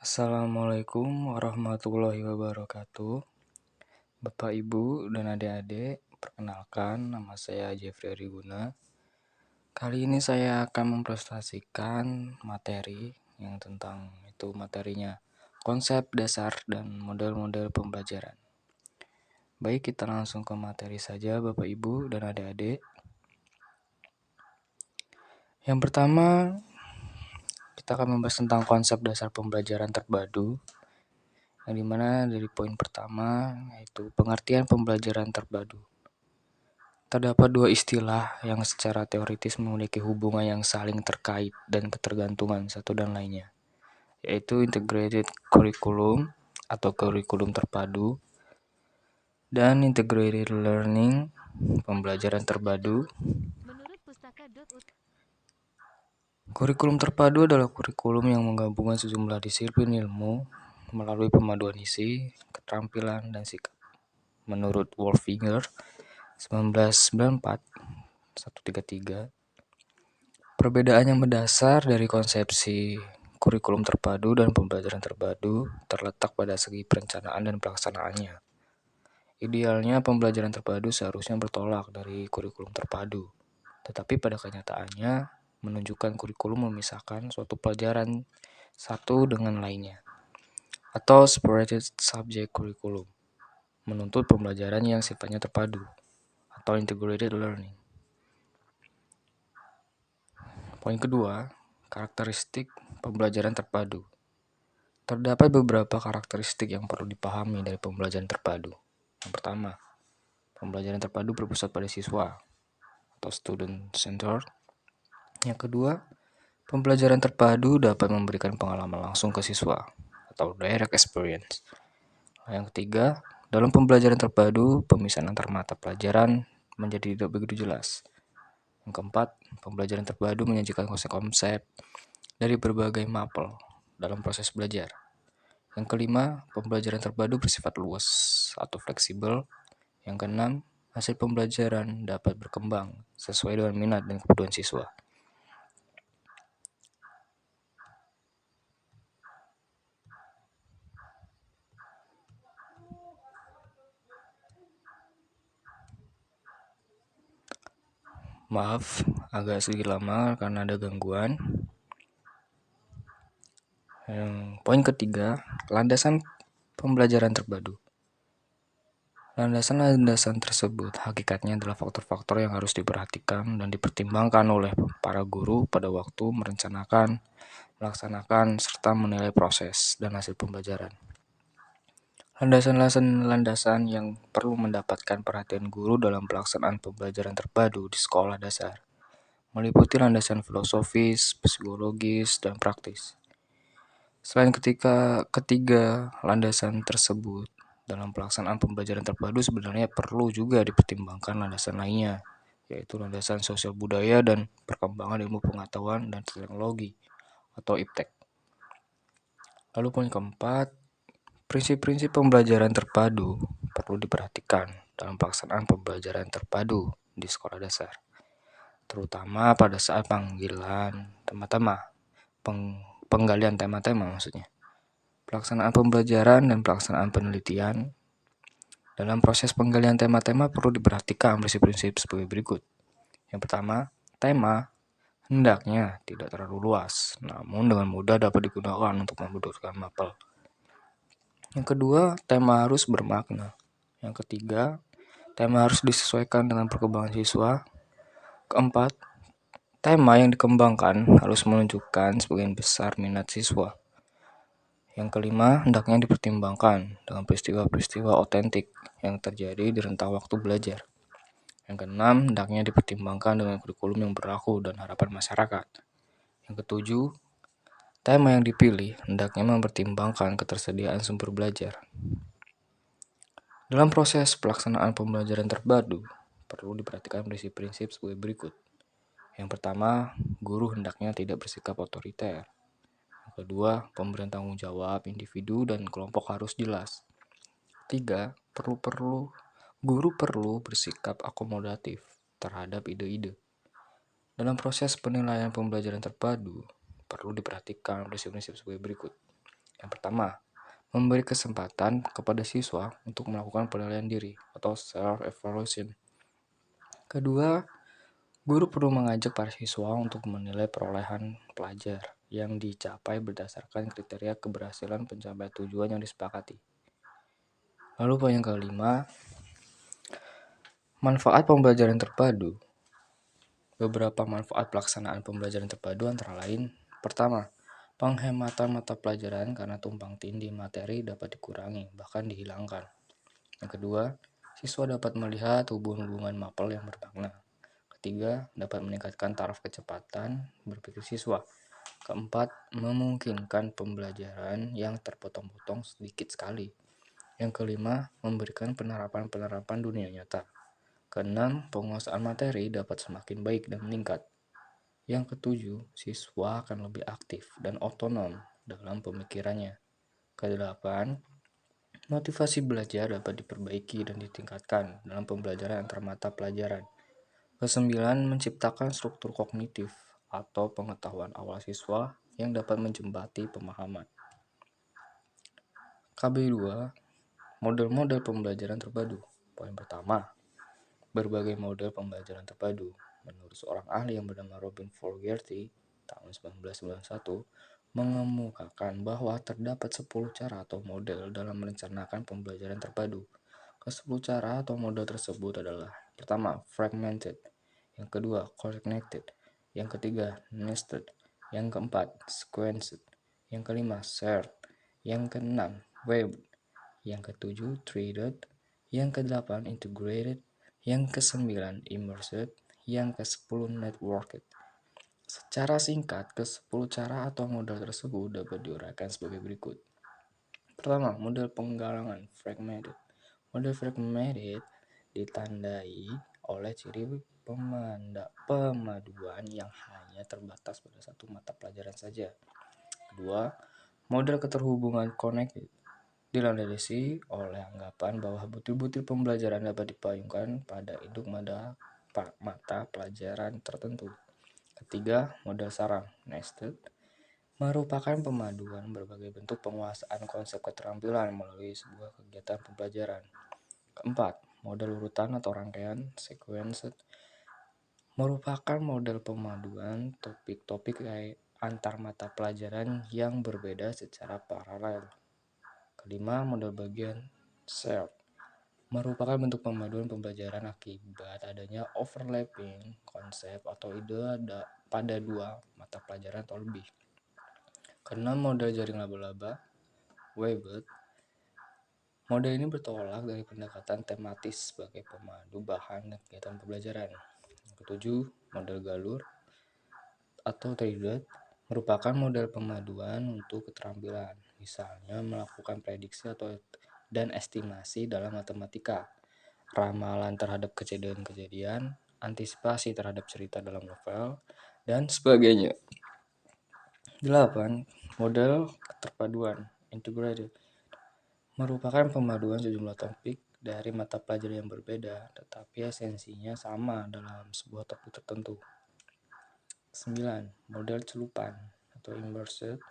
Assalamualaikum warahmatullahi wabarakatuh. Bapak, Ibu, dan adik-adik, perkenalkan nama saya Jeffrey Riguna. Kali ini saya akan mempresentasikan materi yang tentang itu materinya konsep dasar dan model-model pembelajaran. Baik, kita langsung ke materi saja Bapak, Ibu, dan adik-adik. Yang pertama, kita akan membahas tentang konsep dasar pembelajaran terpadu, yang dimana dari poin pertama yaitu pengertian pembelajaran terpadu. Terdapat dua istilah yang secara teoritis memiliki hubungan yang saling terkait dan ketergantungan satu dan lainnya, yaitu integrated curriculum atau kurikulum terpadu dan integrated learning, pembelajaran terpadu. Menurut pustaka.ut, Kurikulum terpadu adalah kurikulum yang menggabungkan sejumlah disiplin ilmu melalui pemaduan isi, keterampilan, dan sikap. Menurut Wolfinger 1994-133, perbedaan yang mendasar dari konsepsi kurikulum terpadu dan pembelajaran terpadu terletak pada segi perencanaan dan pelaksanaannya. Idealnya pembelajaran terpadu seharusnya bertolak dari kurikulum terpadu, tetapi pada kenyataannya menunjukkan kurikulum memisahkan suatu pelajaran satu dengan lainnya, atau separated subject curriculum, menuntut pembelajaran yang sifatnya terpadu, atau integrated learning. Poin kedua, karakteristik pembelajaran terpadu. Terdapat beberapa karakteristik yang perlu dipahami dari pembelajaran terpadu. Yang pertama, pembelajaran terpadu berpusat pada siswa atau student centered. Yang kedua, pembelajaran terpadu dapat memberikan pengalaman langsung ke siswa atau direct experience. Yang ketiga, dalam pembelajaran terpadu, pemisahan antar mata pelajaran menjadi tidak begitu jelas. Yang keempat, pembelajaran terpadu menyajikan konsep-konsep dari berbagai mapel dalam proses belajar. Yang kelima, pembelajaran terpadu bersifat luas atau fleksibel. Yang keenam, hasil pembelajaran dapat berkembang sesuai dengan minat dan kebutuhan siswa. Maaf, agak sedikit lama karena ada gangguan. Poin ketiga, landasan pembelajaran terpadu. Landasan-landasan tersebut hakikatnya adalah faktor-faktor yang harus diperhatikan dan dipertimbangkan oleh para guru pada waktu merencanakan, melaksanakan, serta menilai proses dan hasil pembelajaran. Landasan-landasan yang perlu mendapatkan perhatian guru dalam pelaksanaan pembelajaran terpadu di sekolah dasar meliputi landasan filosofis, psikologis, dan praktis. Selain ketiga landasan tersebut, dalam pelaksanaan pembelajaran terpadu sebenarnya perlu juga dipertimbangkan landasan lainnya, yaitu landasan sosial budaya dan perkembangan ilmu pengetahuan dan teknologi atau IPTEK. Lalu poin keempat, prinsip-prinsip pembelajaran terpadu perlu diperhatikan dalam pelaksanaan pembelajaran terpadu di sekolah dasar, terutama pada saat penggalian tema-tema maksudnya. Pelaksanaan pembelajaran dan pelaksanaan penelitian. Dalam proses penggalian tema-tema perlu diperhatikan prinsip-prinsip sebagai berikut. Yang pertama, tema hendaknya tidak terlalu luas, namun dengan mudah dapat digunakan untuk memudahkan mapel. Yang kedua, tema harus bermakna. Yang ketiga, tema harus disesuaikan dengan perkembangan siswa. Keempat, tema yang dikembangkan harus menunjukkan sebagian besar minat siswa. Yang kelima, hendaknya dipertimbangkan dengan peristiwa-peristiwa otentik yang terjadi di rentang waktu belajar. Yang keenam, hendaknya dipertimbangkan dengan kurikulum yang berlaku dan harapan masyarakat. Yang ketujuh, tema yang dipilih hendaknya mempertimbangkan ketersediaan sumber belajar. Dalam proses pelaksanaan pembelajaran terpadu, perlu diperhatikan prinsip-prinsip sebagai berikut. Yang pertama, guru hendaknya tidak bersikap otoriter. Yang kedua, pemberian tanggung jawab individu dan kelompok harus jelas. 3. Guru perlu bersikap akomodatif terhadap ide-ide. Dalam proses penilaian pembelajaran terpadu, perlu diperhatikan prinsip-prinsip sebagai berikut. Yang pertama, memberi kesempatan kepada siswa untuk melakukan penilaian diri atau self-evaluation. Kedua, guru perlu mengajak para siswa untuk menilai perolehan pelajar yang dicapai berdasarkan kriteria keberhasilan pencapaian tujuan yang disepakati. Lalu poin yang kelima, manfaat pembelajaran terpadu. Beberapa manfaat pelaksanaan pembelajaran terpadu antara lain, pertama, penghematan mata pelajaran karena tumpang tindih materi dapat dikurangi, bahkan dihilangkan. Yang kedua, siswa dapat melihat hubungan-hubungan mapel yang bermakna. Ketiga, dapat meningkatkan taraf kecepatan berpikir siswa. Keempat, memungkinkan pembelajaran yang terpotong-potong sedikit sekali. Yang kelima, memberikan penerapan-penerapan dunia nyata. Keenam, penguasaan materi dapat semakin baik dan meningkat. Yang ketujuh, siswa akan lebih aktif dan otonom dalam pemikirannya. Kedelapan, motivasi belajar dapat diperbaiki dan ditingkatkan dalam pembelajaran antar mata pelajaran. Kesembilan, menciptakan struktur kognitif atau pengetahuan awal siswa yang dapat menjembati pemahaman. KB2, model-model pembelajaran terpadu. Poin pertama, berbagai model pembelajaran terpadu. Menurut seorang ahli yang bernama Robin Fogarty tahun 1991, mengemukakan bahwa terdapat 10 cara atau model dalam merencanakan pembelajaran terpadu. Ke-10 cara atau model tersebut adalah: pertama, fragmented, yang kedua, connected, yang ketiga, nested, yang keempat, sequenced, yang kelima, shared, yang keenam, web, yang ketujuh, threaded, yang kedelapan, integrated, yang kesembilan, immersed, yang ke-10, networked. Secara singkat, ke-10 cara atau model tersebut dapat diuraikan sebagai berikut. Pertama, model penggalangan fragmented. Model fragmented ditandai oleh ciri pemaduan yang hanya terbatas pada satu mata pelajaran saja. Kedua, model keterhubungan connected dilandasi oleh anggapan bahwa butir-butir pembelajaran dapat dipayungkan pada induk mata pelajaran tertentu. Ketiga, model sarang nested merupakan pemaduan berbagai bentuk penguasaan konsep keterampilan melalui sebuah kegiatan pembelajaran. Keempat, model urutan atau rangkaian sequenced merupakan model pemaduan topik-topik antar mata pelajaran yang berbeda secara paralel. Kelima, model bagian shared merupakan bentuk pemaduan pembelajaran akibat adanya overlapping konsep atau ide pada dua mata pelajaran atau lebih. Keenam, model jaring laba-laba webbed. Model ini bertolak dari pendekatan tematis sebagai pemadu bahan dan kegiatan pembelajaran. Yang ketujuh, model galur atau threaded merupakan model pemaduan untuk keterampilan, misalnya melakukan prediksi dan estimasi dalam matematika, ramalan terhadap kejadian-kejadian, antisipasi terhadap cerita dalam novel, dan sebagainya. 8. Model keterpaduan integrated merupakan pemaduan sejumlah topik dari mata pelajaran yang berbeda, tetapi esensinya sama dalam sebuah topik tertentu. 9. Model celupan atau immersed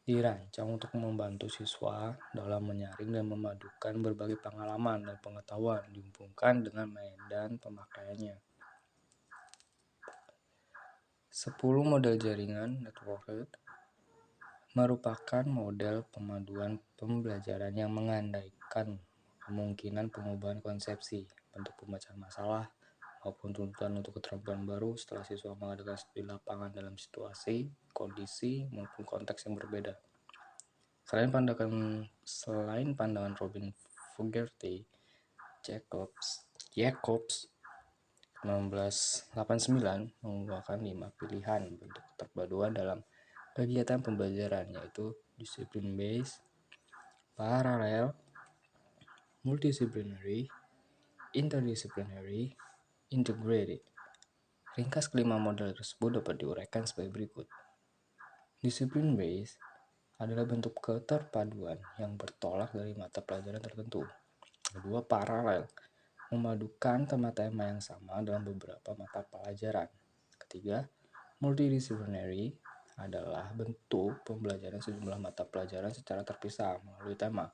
dirancang untuk membantu siswa dalam menyaring dan memadukan berbagai pengalaman dan pengetahuan dihubungkan dengan medan pemakaiannya. 10. Model jaringan networked merupakan model pemaduan pembelajaran yang mengandaikan kemungkinan pengubahan konsepsi, bentuk pembacaan masalah, maupun tuntutan untuk keterampilan baru setelah siswa mengadakan studi lapangan dalam situasi, kondisi, maupun konteks yang berbeda. Selain pandangan Robin Fogarty, Jacobs 1989 mengemukakan 5 pilihan bentuk keterpaduan dalam kegiatan pembelajaran, yaitu discipline based, parallel, multidisciplinary, interdisciplinary, integrated. Ringkas kelima model tersebut dapat diuraikan sebagai berikut. Discipline based adalah bentuk keterpaduan yang bertolak dari mata pelajaran tertentu. Kedua, paralel memadukan tema-tema yang sama dalam beberapa mata pelajaran. Ketiga, multidisciplinary adalah bentuk pembelajaran sejumlah mata pelajaran secara terpisah melalui tema.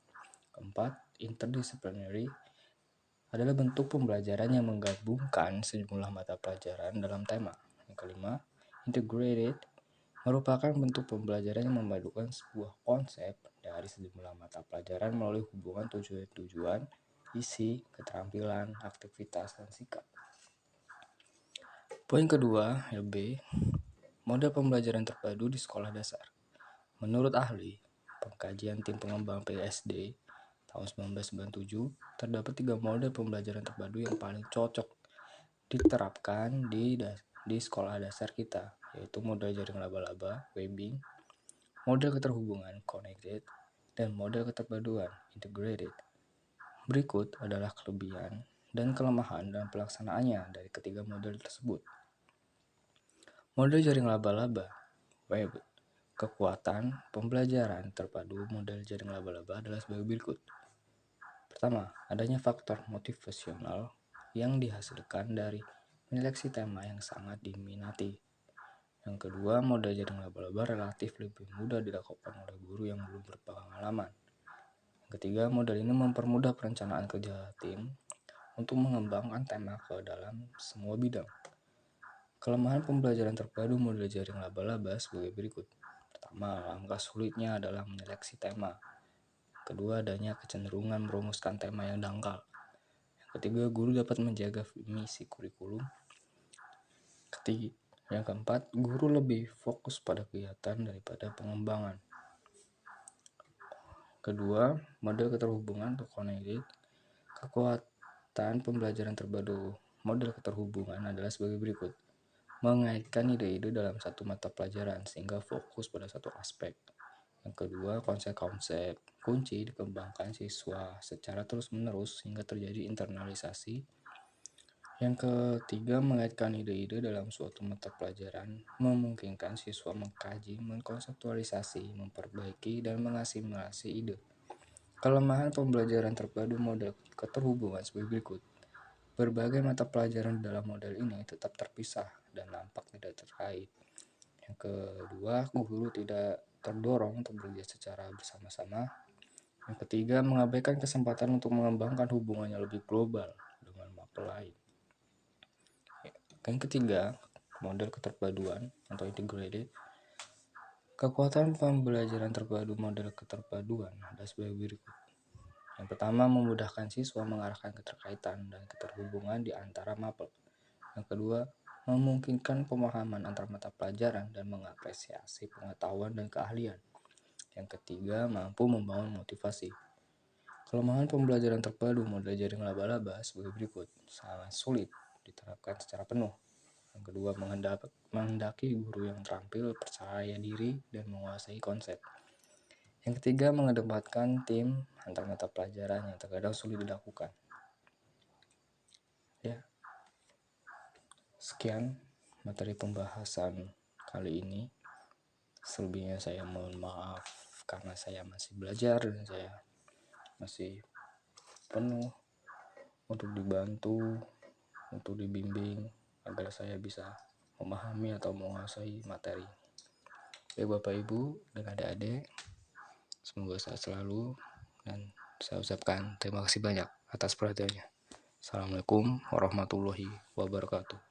Keempat, interdisciplinary adalah bentuk pembelajaran yang menggabungkan sejumlah mata pelajaran dalam tema. Yang kelima, integrated merupakan bentuk pembelajaran yang memadukan sebuah konsep dari sejumlah mata pelajaran melalui hubungan tujuan-tujuan, isi, keterampilan, aktivitas, dan sikap. Poin kedua, B, model pembelajaran terpadu di sekolah dasar. Menurut ahli pengkajian tim pengembang PSD tahun 1997, terdapat 3 model pembelajaran terpadu yang paling cocok diterapkan di sekolah dasar kita, yaitu model jaring laba-laba, webbing, model keterhubungan, connected, dan model keterpaduan, integrated. Berikut adalah kelebihan dan kelemahan dalam pelaksanaannya dari ketiga model tersebut. Model jaring laba-laba, web. Kekuatan pembelajaran terpadu model jaring laba-laba adalah sebagai berikut. Pertama, adanya faktor motivasional yang dihasilkan dari menyeleksi tema yang sangat diminati. Yang kedua, model jaring laba-laba relatif lebih mudah dilakukan oleh guru yang belum berpengalaman. Yang ketiga, model ini mempermudah perencanaan kerja tim untuk mengembangkan tema ke dalam semua bidang. Kelemahan pembelajaran terpadu model jaring laba-laba sebagai berikut. Pertama, langkah sulitnya adalah menyeleksi tema. Kedua, adanya kecenderungan merumuskan tema yang dangkal. Yang ketiga, guru dapat menjaga misi kurikulum. Yang keempat, guru lebih fokus pada kegiatan daripada pengembangan. Kedua, model keterhubungan atau connected. Kekuatan pembelajaran terpadu model keterhubungan adalah sebagai berikut. Mengaitkan ide-ide dalam satu mata pelajaran sehingga fokus pada satu aspek. Yang kedua, konsep-konsep kunci dikembangkan siswa secara terus-menerus sehingga terjadi internalisasi. Yang ketiga, mengaitkan ide-ide dalam suatu mata pelajaran memungkinkan siswa mengkaji, mengkonseptualisasi, memperbaiki, dan mengasimilasi ide. Kelemahan pembelajaran terpadu model keterhubungan sebagai berikut. Berbagai mata pelajaran dalam model ini tetap terpisah dan nampak tidak terkait. Yang kedua, guru tidak terdorong untuk bekerja secara bersama-sama. Yang ketiga, mengabaikan kesempatan untuk mengembangkan hubungannya lebih global dengan mapel lain. Yang ketiga, model keterpaduan atau integrated. Kekuatan pembelajaran terpadu model keterpaduan adalah sebagai berikut. Yang pertama, memudahkan siswa mengarahkan keterkaitan dan keterhubungan di antara mapel. Yang kedua, memungkinkan pemahaman antar mata pelajaran dan mengapresiasi pengetahuan dan keahlian. Yang ketiga, mampu membangun motivasi. Kelemahan pembelajaran terpadu model jaring laba-laba sebagai berikut. Sangat sulit diterapkan secara penuh. Yang kedua, menghendaki guru yang terampil, percaya diri, dan menguasai konsep. Yang ketiga, mengedepankan tim antar mata pelajaran yang terkadang sulit dilakukan. Ya, sekian materi pembahasan kali ini. Selebihnya saya mohon maaf karena saya masih belajar dan saya masih penuh untuk dibantu, untuk dibimbing agar saya bisa memahami atau menguasai materi. Baik Bapak Ibu dan adik-adik, semoga sehat selalu dan saya ucapkan terima kasih banyak atas perhatiannya. Assalamualaikum warahmatullahi wabarakatuh.